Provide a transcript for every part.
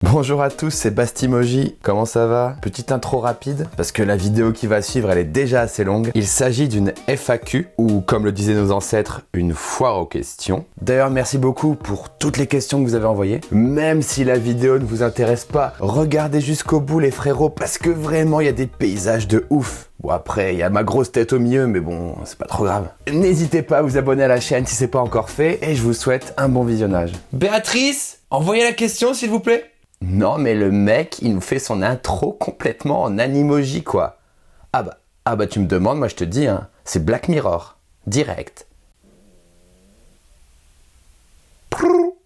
Bonjour à tous, c'est Bastimoji, comment ça va? Petite intro rapide, parce que la vidéo qui va suivre elle est déjà assez longue. Il s'agit d'une FAQ, ou comme le disaient nos ancêtres, une foire aux questions. D'ailleurs merci beaucoup pour toutes les questions que vous avez envoyées. Même si la vidéo ne vous intéresse pas, regardez jusqu'au bout les frérots, parce que vraiment il y a des paysages de ouf. Bon après, il y a ma grosse tête au milieu, mais bon, c'est pas trop grave. N'hésitez pas à vous abonner à la chaîne si c'est pas encore fait, et je vous souhaite un bon visionnage. Béatrice, envoyez la question s'il vous plaît. Non mais le mec, il nous fait son intro complètement en animoji quoi. Ah bah tu me demandes, moi je te dis, hein, c'est Black Mirror, direct.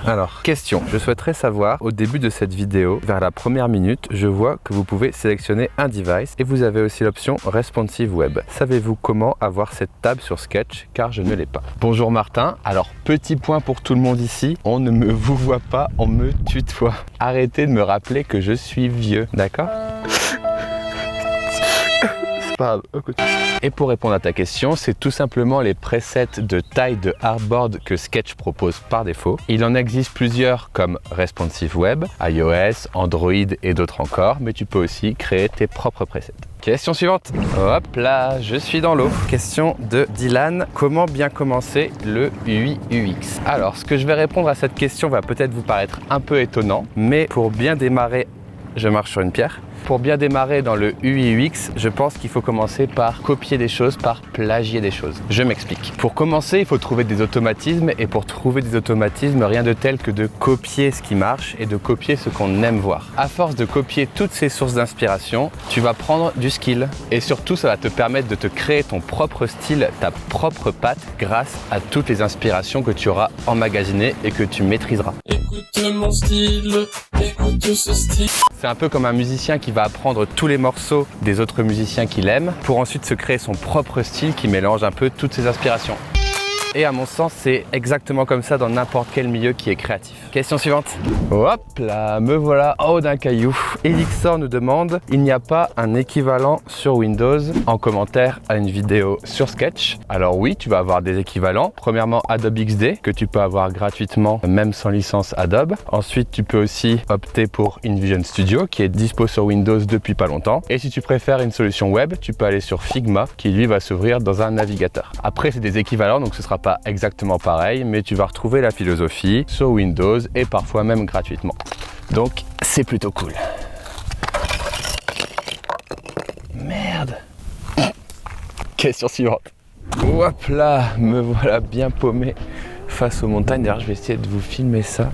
Alors, question, je souhaiterais savoir, au début de cette vidéo, vers la première minute, je vois que vous pouvez sélectionner un device et vous avez aussi l'option Responsive Web. Savez-vous comment avoir cette table sur Sketch, car je ne l'ai pas. Bonjour Martin, alors petit point pour tout le monde ici, on ne me vous voit pas, on me tutoie. Arrêtez de me rappeler que je suis vieux, d'accord ? Et pour répondre à ta question, c'est tout simplement les presets de taille de hardboard que Sketch propose par défaut. Il en existe plusieurs comme Responsive Web, iOS, Android et d'autres encore, mais tu peux aussi créer tes propres presets. Question suivante. Hop là, je suis dans l'eau. Question de Dylan. Comment bien commencer le UI UX? Alors, ce que je vais répondre à cette question va peut-être vous paraître un peu étonnant, mais pour bien démarrer, je marche sur une pierre. Pour bien démarrer dans le UI UX, je pense qu'il faut commencer par copier des choses, par plagier des choses. Je m'explique. Pour commencer, il faut trouver des automatismes et pour trouver des automatismes, rien de tel que de copier ce qui marche et de copier ce qu'on aime voir. À force de copier toutes ces sources d'inspiration, tu vas prendre du skill et surtout ça va te permettre de te créer ton propre style, ta propre patte grâce à toutes les inspirations que tu auras emmagasinées et que tu maîtriseras. Écoute mon style, écoute ce style. C'est un peu comme un musicien qui va apprendre tous les morceaux des autres musiciens qu'il aime pour ensuite se créer son propre style qui mélange un peu toutes ses inspirations. Et à mon sens, c'est exactement comme ça dans n'importe quel milieu qui est créatif. Question suivante. Hop là, me voilà en haut d'un caillou. Elixor nous demande, il n'y a pas un équivalent sur Windows en commentaire à une vidéo sur Sketch? Alors oui, tu vas avoir des équivalents. Premièrement, Adobe XD, que tu peux avoir gratuitement, même sans licence Adobe. Ensuite, tu peux aussi opter pour InVision Studio, qui est dispo sur Windows depuis pas longtemps. Et si tu préfères une solution web, tu peux aller sur Figma, qui lui va s'ouvrir dans un navigateur. Après, c'est des équivalents, donc ce sera pas exactement pareil, mais tu vas retrouver la philosophie sur Windows et parfois même gratuitement. Donc c'est plutôt cool. Merde. Question suivante. Hop là, me voilà bien paumé face aux montagnes. D'ailleurs, je vais essayer de vous filmer ça.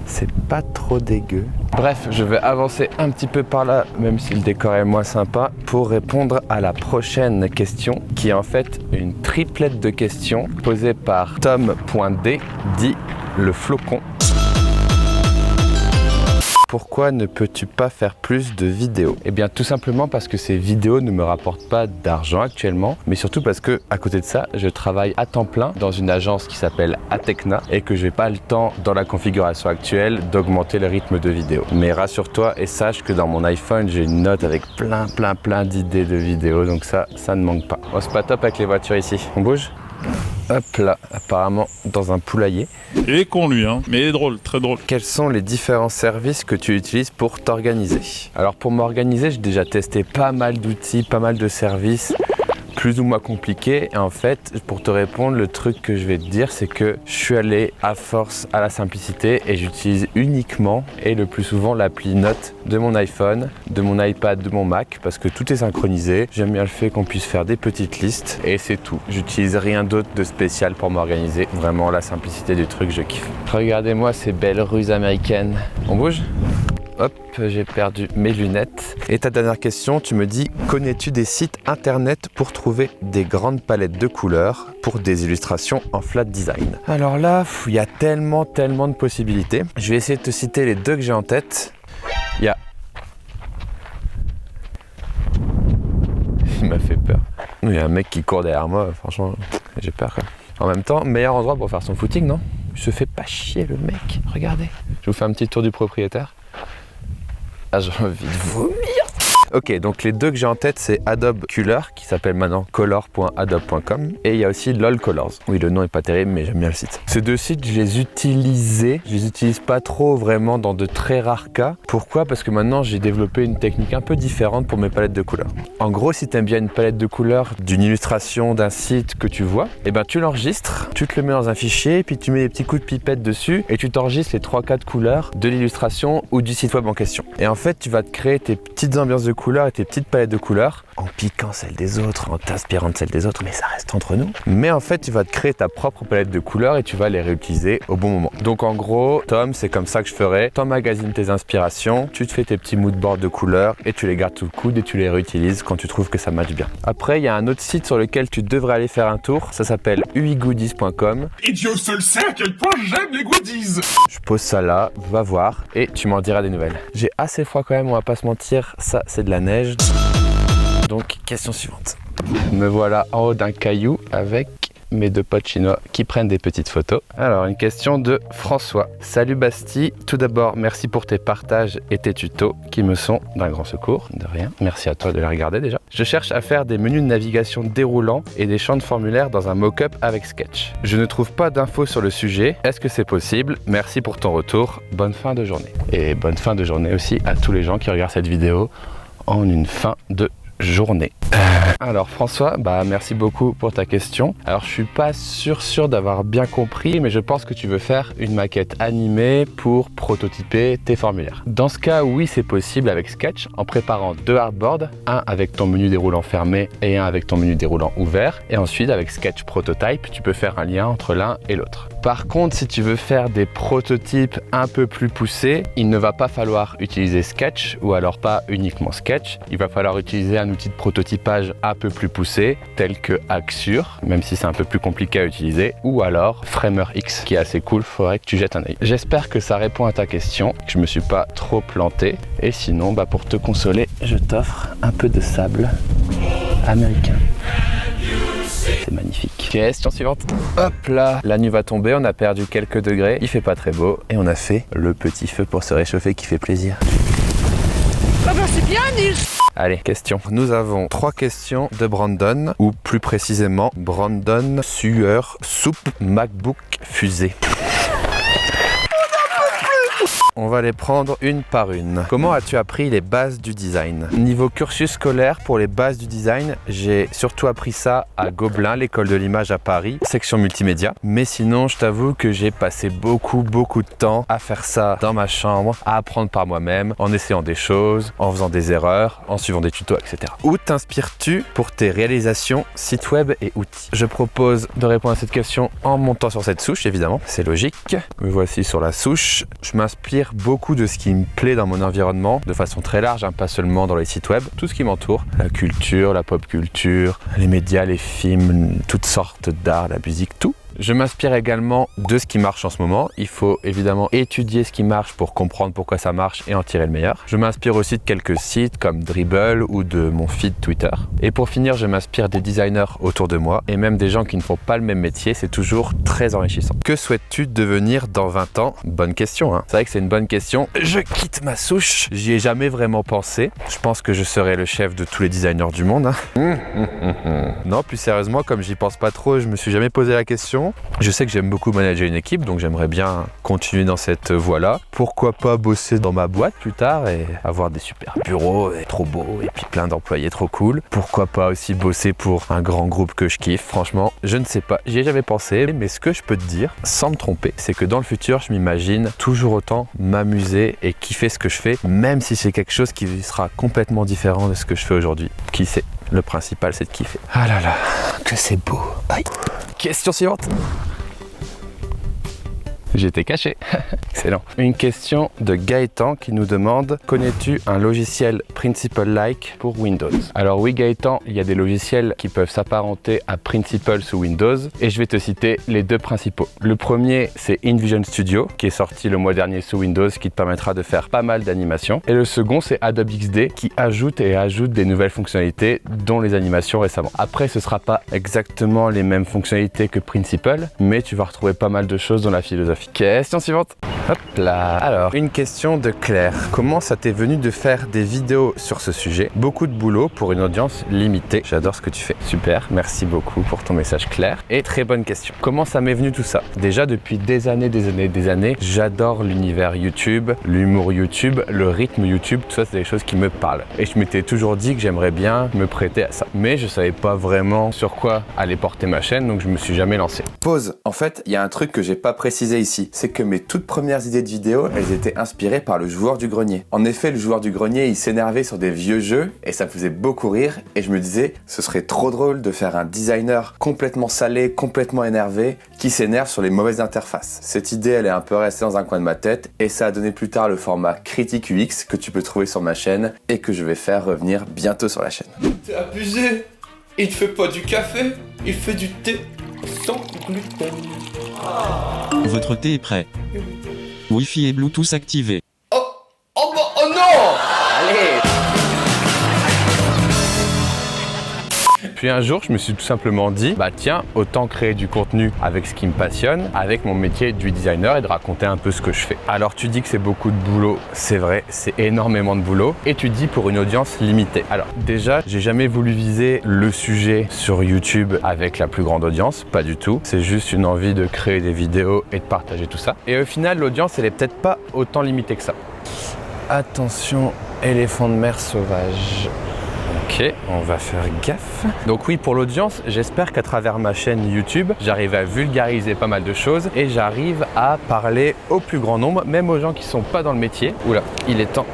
C'est pas trop dégueu. Bref, je vais avancer un petit peu par là, même si le décor est moins sympa, pour répondre à la prochaine question, qui est en fait une triplette de questions posée par Tom.d, dit le flocon. Pourquoi ne peux-tu pas faire plus de vidéos? Eh bien tout simplement parce que ces vidéos ne me rapportent pas d'argent actuellement, mais surtout parce que à côté de ça, je travaille à temps plein dans une agence qui s'appelle Atecna et que j'ai pas le temps dans la configuration actuelle d'augmenter le rythme de vidéos. Mais rassure-toi et sache que dans mon iPhone, j'ai une note avec plein d'idées de vidéos, donc ça ne manque pas. Oh, c'est pas top avec les voitures ici. On bouge? Hop là, apparemment dans un poulailler. Il est con lui, hein, mais il est drôle, très drôle. Quels sont les différents services que tu utilises pour t'organiser? Alors pour m'organiser, j'ai déjà testé pas mal d'outils, pas mal de services, plus ou moins compliqués. Et en fait, pour te répondre, le truc que je vais te dire, c'est que je suis allé à force à la simplicité et j'utilise uniquement et le plus souvent l'appli Notes de mon iPhone, de mon iPad, de mon Mac, parce que tout est synchronisé. J'aime bien le fait qu'on puisse faire des petites listes et c'est tout. J'utilise rien d'autre de spécial pour m'organiser. Vraiment, la simplicité du truc, je kiffe. Regardez-moi ces belles rues américaines. On bouge ? Hop, j'ai perdu mes lunettes. Et ta dernière question, tu me dis, connais-tu des sites internet pour trouver des grandes palettes de couleurs pour des illustrations en flat design? Alors là, il y a tellement de possibilités. Je vais essayer de te citer les deux que j'ai en tête. Il y a... Il m'a fait peur. Il y a un mec qui court derrière moi, franchement, j'ai peur quoi. En même temps, meilleur endroit pour faire son footing, non? Il se fait pas chier le mec, regardez. Je vous fais un petit tour du propriétaire. Ah, j'ai envie de vomir. Ok, donc les deux que j'ai en tête, c'est Adobe Color, qui s'appelle maintenant color.adobe.com, et il y a aussi LOL Colors. Oui, le nom est pas terrible, mais j'aime bien le site. Ces deux sites, je les utilise pas trop vraiment dans de très rares cas. Pourquoi? Parce que maintenant, j'ai développé une technique un peu différente pour mes palettes de couleurs. En gros, si tu aimes bien une palette de couleurs d'une illustration d'un site que tu vois, et ben tu l'enregistres, tu te le mets dans un fichier, puis tu mets des petits coups de pipette dessus et tu t'enregistres les 3-4 couleurs de l'illustration ou du site web en question. Et en fait, tu vas te créer tes petites ambiances de couleurs et tes petites palettes de couleurs en piquant celles des autres, en t'inspirant de celles des autres, mais ça reste entre nous. Mais en fait, tu vas te créer ta propre palette de couleurs et tu vas les réutiliser au bon moment. Donc en gros, Tom, c'est comme ça que je ferais. T'emmagasines tes inspirations, tu te fais tes petits moodboards de couleurs et tu les gardes sous le coude et tu les réutilises quand tu trouves que ça matche bien. Après, il y a un autre site sur lequel tu devrais aller faire un tour. Ça s'appelle uigoodies.com. Et Dieu seul sait à quel point j'aime les goodies. Je pose ça là, va voir et tu m'en diras des nouvelles. J'ai assez froid quand même, on va pas se mentir, ça c'est de la neige. Donc, question suivante. Me voilà en haut d'un caillou avec mes deux potes chinois qui prennent des petites photos. Alors, une question de François. Salut Basti, tout d'abord, merci pour tes partages et tes tutos qui me sont d'un grand secours, de rien. Merci à toi de les regarder déjà. Je cherche à faire des menus de navigation déroulants et des champs de formulaires dans un mock-up avec Sketch. Je ne trouve pas d'infos sur le sujet. Est-ce que c'est possible? Merci pour ton retour. Bonne fin de journée. Et bonne fin de journée aussi à tous les gens qui regardent cette vidéo en une fin de journée. Alors François, merci beaucoup pour ta question. Alors je suis pas sûr d'avoir bien compris, mais je pense que tu veux faire une maquette animée pour prototyper tes formulaires. Dans ce cas, oui, c'est possible avec Sketch en préparant deux hardboards, un avec ton menu déroulant fermé et un avec ton menu déroulant ouvert, et ensuite avec Sketch Prototype, tu peux faire un lien entre l'un et l'autre. Par contre, si tu veux faire des prototypes un peu plus poussés, il ne va pas falloir utiliser Sketch ou alors pas uniquement Sketch. Il va falloir utiliser un outil de prototypage un peu plus poussé, tel que Axure, même si c'est un peu plus compliqué à utiliser, ou alors FramerX, qui est assez cool, faudrait que tu jettes un œil. J'espère que ça répond à ta question, que je me suis pas trop planté. Et sinon, pour te consoler, je t'offre un peu de sable américain. C'est magnifique. Question suivante. Hop là, la nuit va tomber, on a perdu quelques degrés, il fait pas très beau et on a fait le petit feu pour se réchauffer qui fait plaisir. Ah c'est bien Nils. Allez, question. Nous avons 3 questions de Brandon, ou plus précisément Brandon Sueur Soupe MacBook Fusée. On va les prendre une par une. Comment as-tu appris les bases du design? Niveau cursus scolaire, pour les bases du design, j'ai surtout appris ça à Gobelin, l'école de l'image à Paris, section multimédia. Mais sinon, je t'avoue que j'ai passé beaucoup de temps à faire ça dans ma chambre, à apprendre par moi-même, en essayant des choses, en faisant des erreurs, en suivant des tutos, etc. Où t'inspires-tu pour tes réalisations, sites web et outils? Je propose de répondre à cette question en montant sur cette souche, évidemment. C'est logique. Me voici sur la souche. Je m'inspire beaucoup de ce qui me plaît dans mon environnement, de façon très large, pas seulement dans les sites web, tout ce qui m'entoure, la culture, la pop culture, les médias, les films, toutes sortes d'art, la musique, tout. Je m'inspire également de ce qui marche en ce moment. Il faut évidemment étudier ce qui marche pour comprendre pourquoi ça marche et en tirer le meilleur. Je m'inspire aussi de quelques sites comme Dribbble ou de mon feed Twitter. Et pour finir, je m'inspire des designers autour de moi et même des gens qui ne font pas le même métier. C'est toujours très enrichissant. Que souhaites-tu devenir dans 20 ans? Bonne question, hein. C'est vrai que c'est une bonne question. Je quitte ma souche. J'y ai jamais vraiment pensé. Je pense que je serai le chef de tous les designers du monde, hein. Non, plus sérieusement, comme j'y pense pas trop, je me suis jamais posé la question. Je sais que j'aime beaucoup manager une équipe, donc j'aimerais bien continuer dans cette voie-là. Pourquoi pas bosser dans ma boîte plus tard et avoir des super bureaux et trop beaux et puis plein d'employés trop cool. Pourquoi pas aussi bosser pour un grand groupe que je kiffe. Franchement, je ne sais pas, j'y ai jamais pensé, mais ce que je peux te dire, sans me tromper, c'est que dans le futur, je m'imagine toujours autant m'amuser et kiffer ce que je fais, même si c'est quelque chose qui sera complètement différent de ce que je fais aujourd'hui. Qui sait? Le principal, c'est de kiffer. Ah là là, que c'est beau. Aïe. Question suivante. J'étais caché. Excellent. Une question de Gaëtan qui nous demande: connais-tu un logiciel Principle-like pour Windows? Alors oui Gaëtan, il y a des logiciels qui peuvent s'apparenter à Principle sous Windows et je vais te citer les deux principaux. Le premier, c'est InVision Studio qui est sorti le mois dernier sous Windows, qui te permettra de faire pas mal d'animations. Et le second, c'est Adobe XD qui ajoute des nouvelles fonctionnalités, dont les animations récemment. Après, ce sera pas exactement les mêmes fonctionnalités que Principle, mais tu vas retrouver pas mal de choses dans la philosophie. Question suivante. Hop là. Alors, une question de Claire. Comment ça t'est venu de faire des vidéos sur ce sujet? Beaucoup de boulot pour une audience limitée. J'adore ce que tu fais. Super, merci beaucoup pour ton message Claire. Et très bonne question. Comment ça m'est venu tout ça? Déjà depuis des années, j'adore l'univers YouTube, l'humour YouTube, le rythme YouTube. Tout ça, c'est des choses qui me parlent. Et je m'étais toujours dit que j'aimerais bien me prêter à ça. Mais je savais pas vraiment sur quoi allait porter ma chaîne, donc je me suis jamais lancé. Pause. En fait, il y a un truc que j'ai pas précisé ici. C'est que mes toutes premières idées de vidéos, elles étaient inspirées par le joueur du grenier. En effet, le joueur du grenier, il s'énervait sur des vieux jeux et ça me faisait beaucoup rire et je me disais, ce serait trop drôle de faire un designer complètement salé, complètement énervé, qui s'énerve sur les mauvaises interfaces. Cette idée, elle est un peu restée dans un coin de ma tête et ça a donné plus tard le format Critique UX que tu peux trouver sur ma chaîne et que je vais faire revenir bientôt sur la chaîne. T'es abusé. Il fait pas du café, il fait du thé sans gluten. Votre thé est prêt. Wi-Fi et Bluetooth activés. Oh non. Allez. Puis un jour, je me suis tout simplement dit, bah tiens, autant créer du contenu avec ce qui me passionne, avec mon métier du designer et de raconter un peu ce que je fais. Alors tu dis que c'est beaucoup de boulot, c'est vrai, c'est énormément de boulot, et tu dis pour une audience limitée. Alors déjà, j'ai jamais voulu viser le sujet sur YouTube avec la plus grande audience, pas du tout. C'est juste une envie de créer des vidéos et de partager tout ça. Et au final, l'audience, elle est peut-être pas autant limitée que ça. Attention, éléphant de mer sauvage. Ok, on va faire gaffe. Donc oui, pour l'audience, j'espère qu'à travers ma chaîne YouTube, j'arrive à vulgariser pas mal de choses et j'arrive à parler au plus grand nombre, même aux gens qui sont pas dans le métier. Oula, il est temps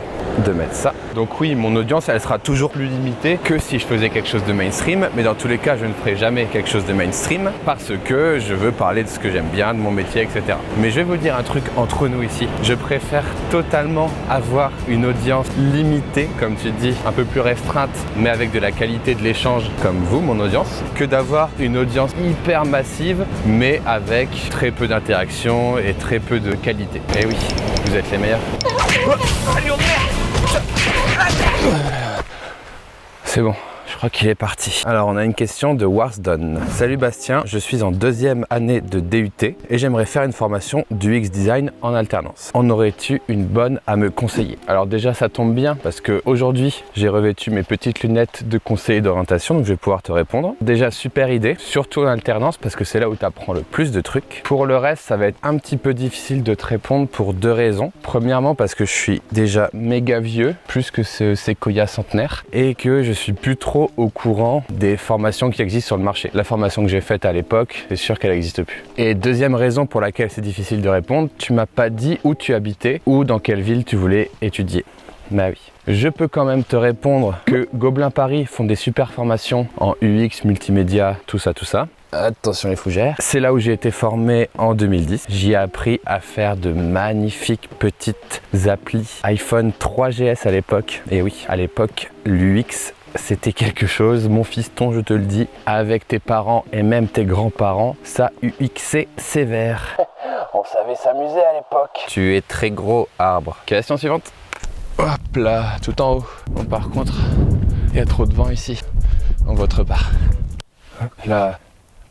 de mettre ça. Donc oui, mon audience, elle sera toujours plus limitée que si je faisais quelque chose de mainstream, mais dans tous les cas, je ne ferai jamais quelque chose de mainstream parce que je veux parler de ce que j'aime bien, de mon métier, etc. Mais je vais vous dire un truc entre nous ici. Je préfère totalement avoir une audience limitée, comme tu dis, un peu plus restreinte, mais avec de la qualité de l'échange, comme vous, mon audience, que d'avoir une audience hyper massive, mais avec très peu d'interaction et très peu de qualité. Et oui, vous êtes les meilleurs. C'est bon, je crois qu'il est parti. Alors on a une question de Warsdon. Salut Bastien, je suis en 2e année de DUT et j'aimerais faire une formation d'UX design en alternance. En aurais-tu une bonne à me conseiller? Alors déjà ça tombe bien parce que aujourd'hui j'ai revêtu mes petites lunettes de conseiller d'orientation, donc je vais pouvoir te répondre. Déjà super idée, surtout en alternance parce que c'est là où tu apprends le plus de trucs. Pour le reste ça va être un petit peu difficile de te répondre pour 2 raisons. Premièrement parce que je suis déjà méga vieux, plus que ce séquoia centenaire, et que je suis plus trop au courant des formations qui existent sur le marché. La formation que j'ai faite à l'époque, c'est sûr qu'elle n'existe plus. Et deuxième raison pour laquelle c'est difficile de répondre, tu m'as pas dit où tu habitais ou dans quelle ville tu voulais étudier. Bah oui. Je peux quand même te répondre que Gobelin Paris font des super formations en UX, multimédia, tout ça. Attention les fougères. C'est là où j'ai été formé en 2010. J'y ai appris à faire de magnifiques petites applis iPhone 3GS à l'époque. Et oui, à l'époque, l'UX, c'était quelque chose, mon fiston, je te le dis, avec tes parents et même tes grands-parents, ça UXait sévère. On savait s'amuser à l'époque. Tu es très gros, arbre. Question suivante. Hop là, tout en haut. Bon, par contre, il y a trop de vent ici. On vote part. Hop là.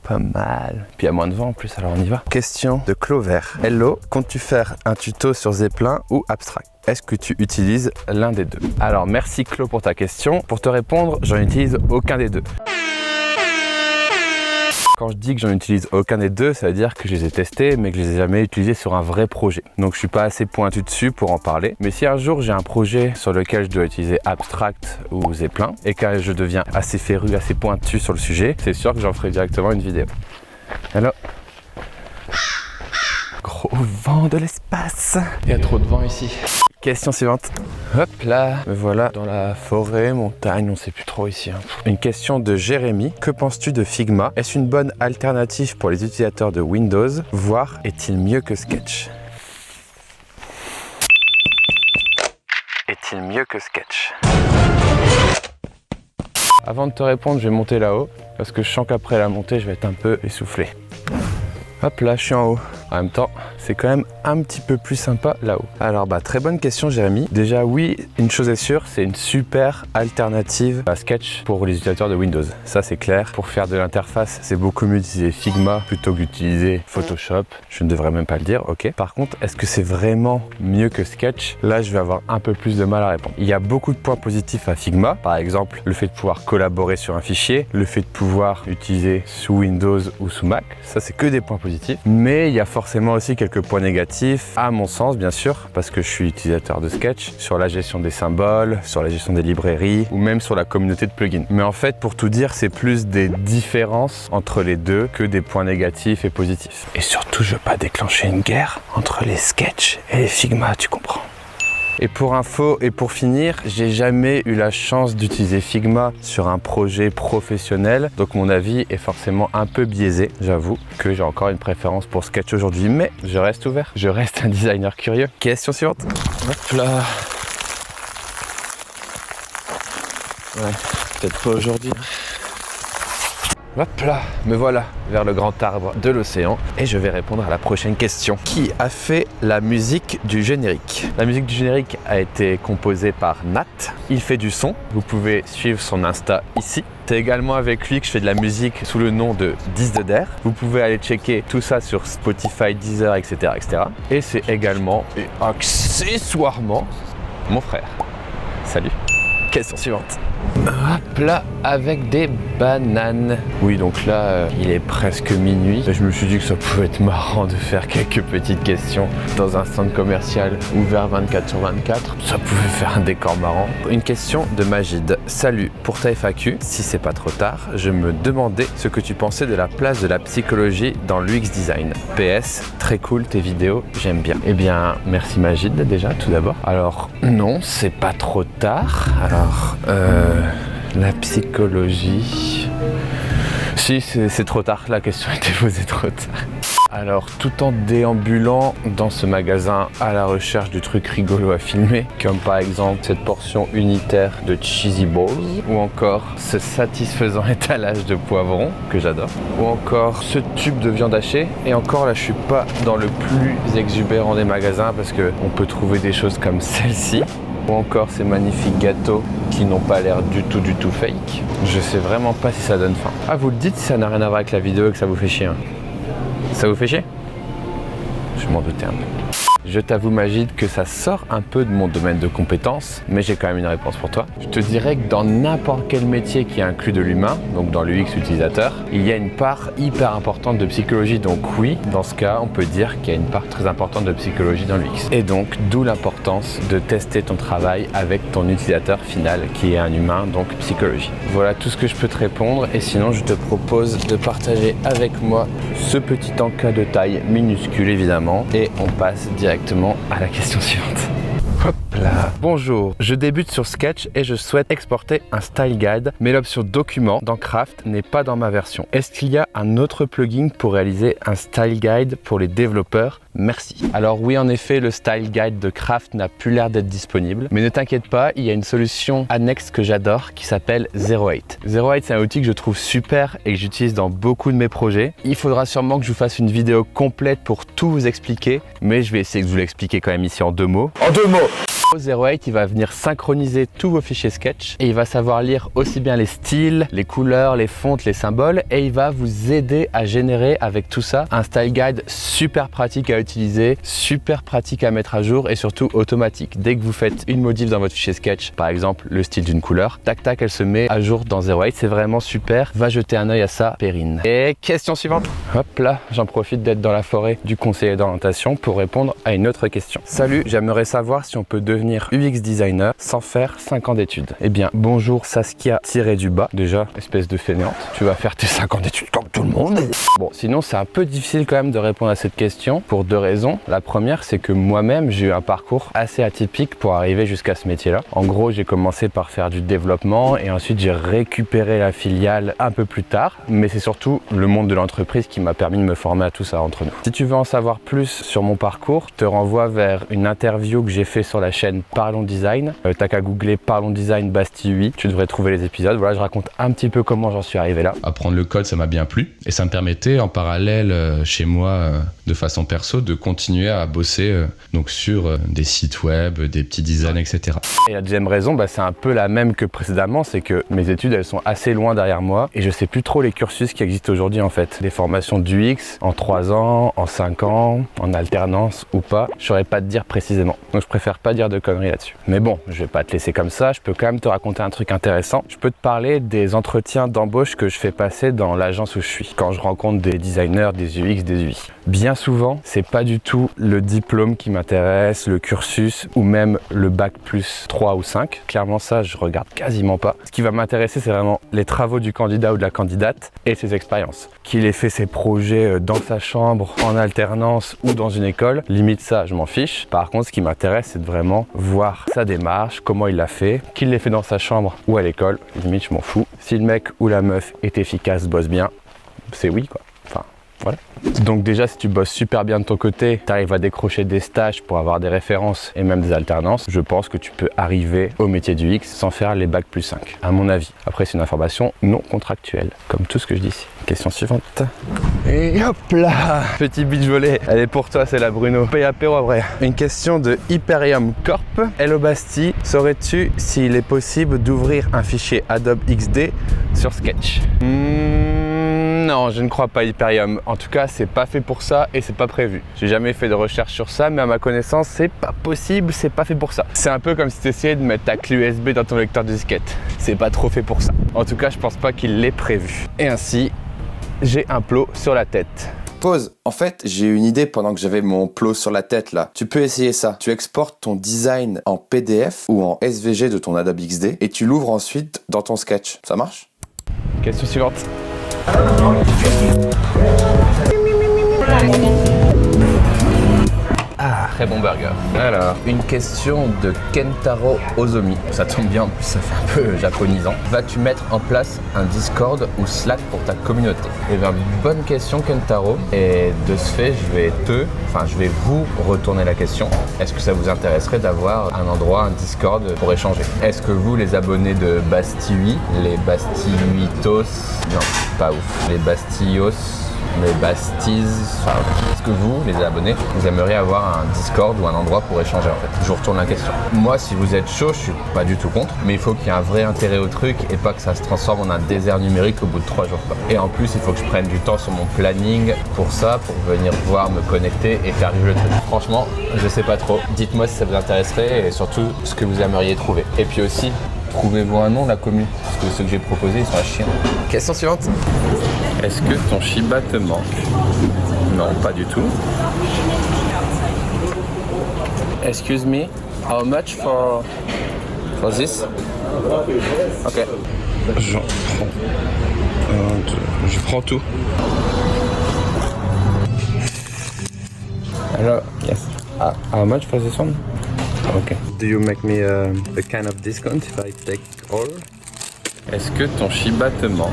Pas mal. Puis il y a moins de vent en plus, alors on y va. Question de Clover. Hello, comptes-tu faire un tuto sur Zeppelin ou Abstract? Est-ce que tu utilises l'un des deux? Alors merci Clo pour ta question. Pour te répondre, j'en utilise aucun des deux. Quand je dis que j'en utilise aucun des deux, ça veut dire que je les ai testés, mais que je les ai jamais utilisés sur un vrai projet. Donc je suis pas assez pointu dessus pour en parler. Mais si un jour j'ai un projet sur lequel je dois utiliser Abstract ou Zeppelin, et que je deviens assez féru, assez pointu sur le sujet, c'est sûr que j'en ferai directement une vidéo. Hello. Gros vent de l'espace. Il y a trop de vent ici. Question suivante. Hop là, me voilà dans la forêt, montagne, on sait plus trop ici. Une question de Jérémy. Que penses-tu de Figma? Est-ce une bonne alternative pour les utilisateurs de Windows? Voire est-il mieux que Sketch? Est-il mieux que Sketch? Avant de te répondre, je vais monter là-haut parce que je sens qu'après la montée, je vais être un peu essoufflé. Hop là, je suis en haut. En même temps, c'est quand même un petit peu plus sympa là-haut. Alors très bonne question Jérémy. Déjà oui, une chose est sûre, c'est une super alternative à Sketch pour les utilisateurs de Windows. Ça c'est clair. Pour faire de l'interface, c'est beaucoup mieux d'utiliser Figma plutôt que d'utiliser Photoshop. Je ne devrais même pas le dire, ok. Par contre, est-ce que c'est vraiment mieux que Sketch? Là, je vais avoir un peu plus de mal à répondre. Il y a beaucoup de points positifs à Figma. Par exemple, le fait de pouvoir collaborer sur un fichier, le fait de pouvoir utiliser sous Windows ou sous Mac. Ça, c'est que des points positifs. Mais il y a forcément aussi quelques points négatifs, à mon sens, bien sûr, parce que je suis utilisateur de Sketch, sur la gestion des symboles, sur la gestion des librairies, ou même sur la communauté de plugins. Mais en fait, pour tout dire, c'est plus des différences entre les deux que des points négatifs et positifs. Et surtout, je veux pas déclencher une guerre entre les Sketch et les Figma, tu comprends? Et pour info et pour finir, j'ai jamais eu la chance d'utiliser Figma sur un projet professionnel, donc mon avis est forcément un peu biaisé. J'avoue que j'ai encore une préférence pour Sketch aujourd'hui, mais je reste ouvert. Je reste un designer curieux. Question suivante. Hop là. Ouais, peut-être pas aujourd'hui. Hop là, me voilà vers le grand arbre de l'océan et je vais répondre à la prochaine question. Qui a fait la musique du générique? La musique du générique a été composée par Nat. Il fait du son. Vous pouvez suivre son Insta ici. C'est également avec lui que je fais de la musique sous le nom de Dizdeder. Vous pouvez aller checker tout ça sur Spotify, Deezer, etc. etc. Et c'est également et accessoirement mon frère. Salut. Question suivante. Hop là, avec des bananes. Oui, donc là, il est presque minuit. Je me suis dit que ça pouvait être marrant de faire quelques petites questions dans un stand commercial ouvert 24/24. Ça pouvait faire un décor marrant. Une question de Magid. Salut, pour ta FAQ, si c'est pas trop tard, je me demandais ce que tu pensais de la place de la psychologie dans l'UX design. PS, très cool tes vidéos, j'aime bien. Eh bien, merci Magid déjà, tout d'abord. Alors, non, c'est pas trop tard. Alors, la psychologie... Si, c'est trop tard, la question a été posée trop tard. Alors, tout en déambulant dans ce magasin à la recherche du truc rigolo à filmer, comme par exemple cette portion unitaire de Cheesy Balls, ou encore ce satisfaisant étalage de poivrons, que j'adore, ou encore ce tube de viande hachée, et encore là je suis pas dans le plus exubérant des magasins parce qu'on peut trouver des choses comme celle-ci, ou encore ces magnifiques gâteaux qui n'ont pas l'air du tout fake. Je sais vraiment pas si ça donne faim. Ah, vous le dites si ça n'a rien à voir avec la vidéo et que ça vous fait chier, hein. Ça vous fait chier? Je m'en doutais un peu. Je t'avoue Magid que ça sort un peu de mon domaine de compétences, mais j'ai quand même une réponse pour toi. Je te dirais que dans n'importe quel métier qui inclut de l'humain, donc dans l'UX utilisateur, il y a une part hyper importante de psychologie. Donc oui, dans ce cas, on peut dire qu'il y a une part très importante de psychologie dans l'UX. Et donc, d'où l'importance de tester ton travail avec ton utilisateur final, qui est un humain, donc psychologie. Voilà tout ce que je peux te répondre, et sinon je te propose de partager avec moi ce petit encas de taille minuscule évidemment, et on passe directement à la question suivante. Hop là. Bonjour, je débute sur Sketch et je souhaite exporter un style guide, mais l'option document dans Craft n'est pas dans ma version. Est-ce qu'il y a un autre plugin pour réaliser un style guide pour les développeurs? Merci. Alors oui, en effet, le style guide de Craft n'a plus l'air d'être disponible, mais ne t'inquiète pas, il y a une solution annexe que j'adore qui s'appelle 08. 08, c'est un outil que je trouve super et que j'utilise dans beaucoup de mes projets. Il faudra sûrement que je vous fasse une vidéo complète pour tout vous expliquer, mais je vais essayer de vous l'expliquer quand même ici en deux mots. En deux mots! 08, il va venir synchroniser tous vos fichiers Sketch et il va savoir lire aussi bien les styles, les couleurs, les fontes, les symboles, et il va vous aider à générer avec tout ça un style guide super pratique à utiliser, super pratique à mettre à jour et surtout automatique. Dès que vous faites une modif dans votre fichier Sketch, par exemple le style d'une couleur, tac tac, elle se met à jour dans 08. C'est vraiment super. Va jeter un œil à ça, Perrine. Et question suivante. Hop là, j'en profite d'être dans la forêt du conseiller d'orientation pour répondre à une autre question. Salut, j'aimerais savoir si on peut devenir UX designer sans faire 5 ans d'études. Eh bien, bonjour Saskia tiré du bas. Déjà, espèce de fainéante. Tu vas faire tes 5 ans d'études comme tout le monde. Bon, sinon, c'est un peu difficile quand même de répondre à cette question pour deux raisons. La première, c'est que moi-même, j'ai eu un parcours assez atypique pour arriver jusqu'à ce métier-là. En gros, j'ai commencé par faire du développement et ensuite j'ai récupéré la filiale un peu plus tard. Mais c'est surtout le monde de l'entreprise qui m'a permis de me former à tout ça entre nous. Si tu veux en savoir plus sur mon parcours, je te renvoie vers une interview que j'ai fait sur la chaîne Parlons Design. T'as qu'à googler Parlons Design Bastille 8, tu devrais trouver les épisodes. Voilà, je raconte un petit peu comment j'en suis arrivé là. Apprendre le code, ça m'a bien plu et ça me permettait en parallèle chez moi de façon perso de continuer à bosser donc sur des sites web, des petits designs, etc. Et la deuxième raison, c'est un peu la même que précédemment, c'est que mes études elles sont assez loin derrière moi et je sais plus trop les cursus qui existent aujourd'hui en fait. Des formations d'UX en 3 ans, en 5 ans, en alternance ou pas, je saurais pas te dire précisément. Donc je préfère pas dire de conneries là-dessus. Mais bon, je vais pas te laisser comme ça, je peux quand même te raconter un truc intéressant. Je peux te parler des entretiens d'embauche que je fais passer dans l'agence où je suis, quand je rencontre des designers, des UX, des UI. Bien souvent, c'est pas du tout le diplôme qui m'intéresse, le cursus ou même le bac plus 3 ou 5. Clairement ça, je regarde quasiment pas. Ce qui va m'intéresser, c'est vraiment les travaux du candidat ou de la candidate et ses expériences. Qu'il ait fait ses projets dans sa chambre, en alternance ou dans une école, limite ça, je m'en fiche. Par contre, ce qui m'intéresse, c'est de vraiment voir sa démarche, comment il l'a fait, qu'il l'ait fait dans sa chambre ou à l'école, limite je m'en fous. Si le mec ou la meuf est efficace, bosse bien, c'est oui quoi. Enfin, voilà. Donc déjà, si tu bosses super bien de ton côté, tu arrives à décrocher des stages pour avoir des références et même des alternances, je pense que tu peux arriver au métier du X sans faire les bacs plus 5, à mon avis. Après, c'est une information non contractuelle, comme tout ce que je dis ici. Question suivante. Et hop là, petit beach volley. Elle est pour toi, c'est la Bruno. Paye apéro après. Une question de Hyperium Corp. Hello Bastille, saurais-tu s'il est possible d'ouvrir un fichier Adobe XD sur Sketch? Non, je ne crois pas Hyperium. En tout cas, c'est pas fait pour ça et c'est pas prévu. J'ai jamais fait de recherche sur ça, mais à ma connaissance, c'est pas possible, c'est pas fait pour ça. C'est un peu comme si tu essayais de mettre ta clé USB dans ton lecteur de disquette. C'est pas trop fait pour ça. En tout cas, je pense pas qu'il l'ait prévu. Et ainsi, j'ai un plot sur la tête. Pause. En fait, j'ai eu une idée pendant que j'avais mon plot sur la tête là. Tu peux essayer ça. Tu exportes ton design en PDF ou en SVG de ton Adobe XD et tu l'ouvres ensuite dans ton Sketch. Ça marche? Question suivante. Ah, très bon burger. Alors, une question de Kentaro Ozomi. Ça tombe bien, en plus ça fait un peu japonisant. Vas-tu mettre en place un Discord ou Slack pour ta communauté? Eh bien, bonne question Kentaro. Et de ce fait, je vais vous retourner la question. Est-ce que ça vous intéresserait d'avoir un endroit, un Discord pour échanger? Est-ce que vous, les abonnés de Bastille, les Bastilluitos, non, pas ouf, les Bastillos, les Basties, enfin, est-ce que vous, les abonnés, vous aimeriez avoir un Discord ou un endroit pour échanger en fait? Je vous retourne la question. Moi, si vous êtes chaud, je suis pas du tout contre, mais il faut qu'il y ait un vrai intérêt au truc et pas que ça se transforme en un désert numérique au bout de 3 jours. Quoi. Et en plus, il faut que je prenne du temps sur mon planning pour ça, pour venir voir, me connecter et faire vivre le truc. Franchement, je sais pas trop. Dites-moi si ça vous intéresserait et surtout ce que vous aimeriez trouver. Et puis aussi, trouvez-vous un nom, la commu, parce que ceux que j'ai proposés, ils sont à chier. Question suivante. Est-ce que ton Shiba te manque? Non, pas du tout. Excuse me, how much for this? Ok. J'en prends un, deux, je prends tout. Hello, yes. How much for this one? Okay. Do you make me a kind of discount if I take all? Est-ce que ton Shiba te manque?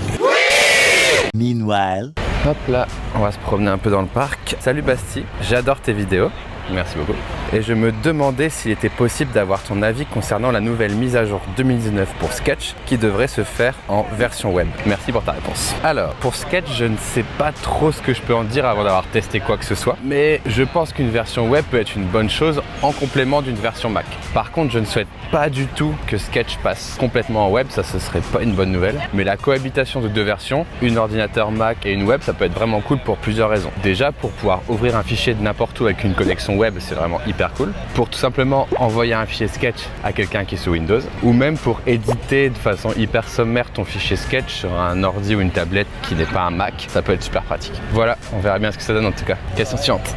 Meanwhile. Hop là, on va se promener un peu dans le parc. Salut Bastille, j'adore tes vidéos. Merci beaucoup. Et je me demandais s'il était possible d'avoir ton avis concernant la nouvelle mise à jour 2019 pour Sketch qui devrait se faire en version web. Merci pour ta réponse. Alors, pour Sketch, je ne sais pas trop ce que je peux en dire avant d'avoir testé quoi que ce soit, mais je pense qu'une version web peut être une bonne chose en complément d'une version Mac. Par contre, je ne souhaite pas du tout que Sketch passe complètement en web, ça ce serait pas une bonne nouvelle. Mais la cohabitation de deux versions, une ordinateur Mac et une web, ça peut être vraiment cool pour plusieurs raisons. Déjà, pour pouvoir ouvrir un fichier de n'importe où avec une connexion web, c'est vraiment hyper cool. Pour tout simplement envoyer un fichier Sketch à quelqu'un qui est sous Windows, ou même pour éditer de façon hyper sommaire ton fichier Sketch sur un ordi ou une tablette qui n'est pas un Mac, ça peut être super pratique. Voilà, on verra bien ce que ça donne en tout cas. Question suivante.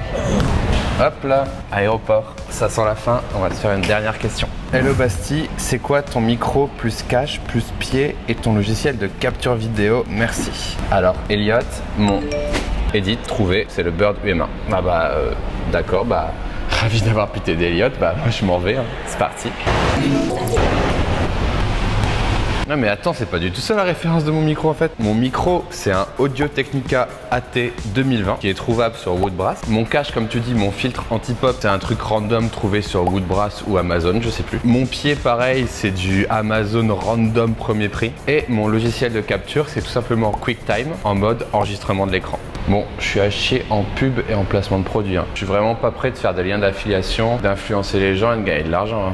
Hop là, aéroport, ça sent la fin, on va se faire une dernière question. Hello Bastille, c'est quoi ton micro plus cache plus pied et ton logiciel de capture vidéo? Merci. Alors Elliot, mon Edit, trouvé, c'est le Bird UM1. D'accord, ravi d'avoir pu t'aider Elliot, moi je m'en vais, hein. C'est parti. Non mais attends, c'est pas du tout ça la référence de mon micro en fait. Mon micro, c'est un Audio-Technica AT 2020 qui est trouvable sur Woodbrass. Mon cache, comme tu dis, mon filtre anti-pop, c'est un truc random trouvé sur Woodbrass ou Amazon, je sais plus. Mon pied, pareil, c'est du Amazon random premier prix. Et mon logiciel de capture, c'est tout simplement QuickTime en mode enregistrement de l'écran. Bon, je suis à chier en pub et en placement de produits. Hein. Je suis vraiment pas prêt de faire des liens d'affiliation, d'influencer les gens et de gagner de l'argent. Hein.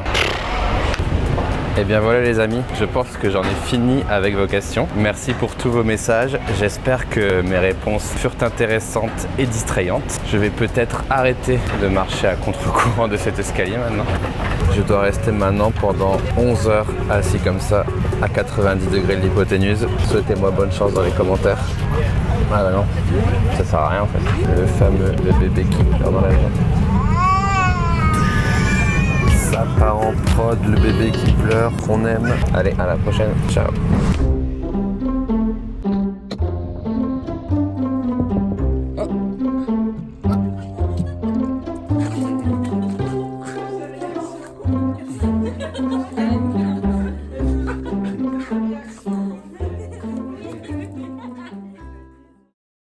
Et bien voilà les amis, je pense que j'en ai fini avec vos questions. Merci pour tous vos messages. J'espère que mes réponses furent intéressantes et distrayantes. Je vais peut-être arrêter de marcher à contre-courant de cet escalier maintenant. Je dois rester maintenant pendant 11 heures assis comme ça à 90 degrés de l'hypoténuse. Souhaitez-moi bonne chance dans les commentaires. Ah bah non, ça sert à rien en fait. Le fameux bébé qui pleure dans la jambe. Ça part en prod, le bébé qui pleure, qu'on aime. Allez, à la prochaine, ciao.